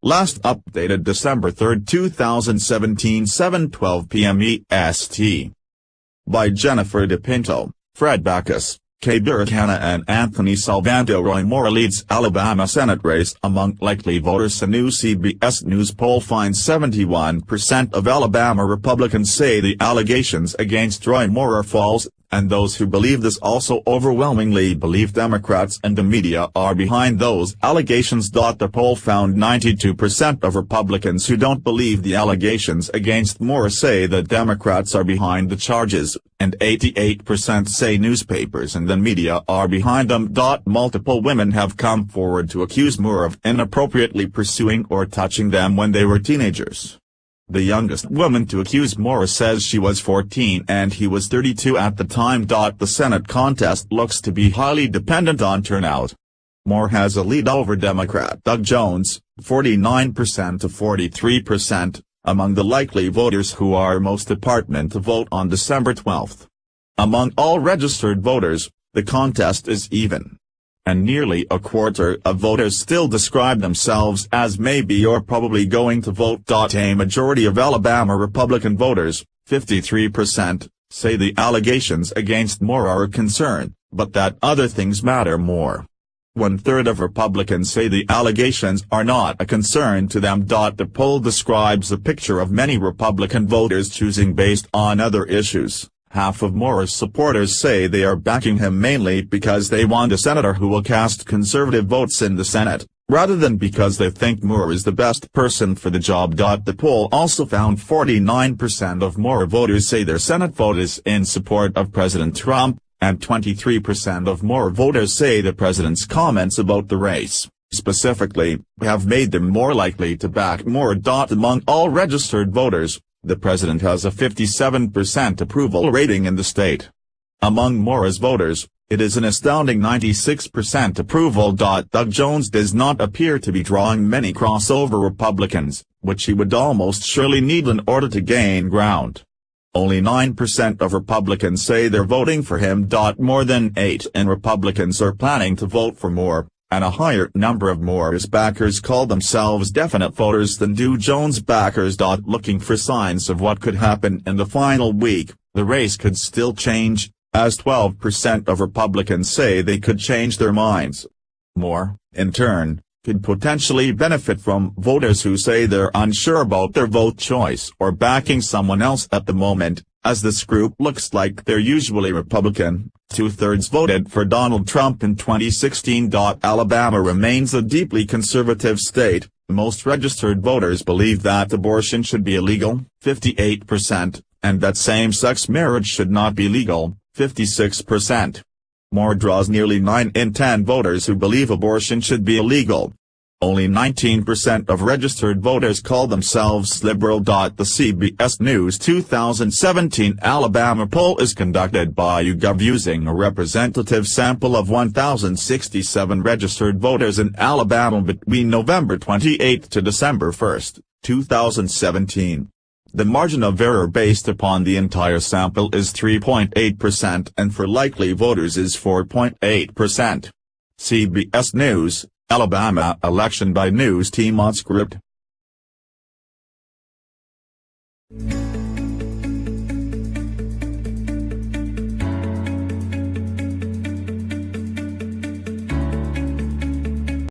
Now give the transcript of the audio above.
Last updated December 3, 2017, 7:12 p.m. EST. By Jennifer DePinto, Fred Backus, Kay Burkhanna and Anthony Salvanto. Roy Moore leads Alabama Senate race among likely voters. A new CBS News poll finds 71% of Alabama Republicans say the allegations against Roy Moore are false, and those who believe this also overwhelmingly believe Democrats and the media are behind those allegations. The poll found 92% of Republicans who don't believe the allegations against Moore say that Democrats are behind the charges, and 88% say newspapers and the media are behind them. Multiple women have come forward to accuse Moore of inappropriately pursuing or touching them when they were teenagers. The youngest woman to accuse Moore says she was 14 and he was 32 at the time. The Senate contest looks to be highly dependent on turnout. Moore has a lead over Democrat Doug Jones, 49% to 43%, among the likely voters who are most determined to vote on December 12. Among all registered voters, the contest is even, and nearly a quarter of voters still describe themselves as maybe or probably going to vote. A majority of Alabama Republican voters, 53%, say the allegations against Moore are a concern, but that other things matter more. 1/3 of Republicans say the allegations are not a concern to them. The poll describes a picture of many Republican voters choosing based on other issues. Half of Moore's supporters say they are backing him mainly because they want a senator who will cast conservative votes in the Senate, rather than because they think Moore is the best person for the job. The poll also found 49% of Moore voters say their Senate vote is in support of President Trump, and 23% of Moore voters say the president's comments about the race, specifically, have made them more likely to back Moore. Among all registered voters, the president has a 57% approval rating in the state. Among Moore's voters, it is an astounding 96% approval. Doug Jones does not appear to be drawing many crossover Republicans, which he would almost surely need in order to gain ground. Only 9% of Republicans say they're voting for him. More than 8 in Republicans are planning to vote for Moore, and a higher number of Moore's backers call themselves definite voters than do Jones backers. Looking for signs of what could happen in the final week, the race could still change, as 12% of Republicans say they could change their minds. Moore, in turn, could potentially benefit from voters who say they're unsure about their vote choice or backing someone else at the moment, as this group looks like they're usually Republican. 2/3 voted for Donald Trump in 2016. Alabama remains a deeply conservative state. Most registered voters believe that abortion should be illegal, 58%, and that same-sex marriage should not be legal, 56%. Moore draws nearly 9 in 10 voters who believe abortion should be illegal. Only 19% of registered voters call themselves liberal. The CBS News 2017 Alabama poll is conducted by YouGov using a representative sample of 1,067 registered voters in Alabama between November 28 to December 1, 2017. The margin of error based upon the entire sample is 3.8% and for likely voters is 4.8%. CBS News, Alabama election by News Team on Script.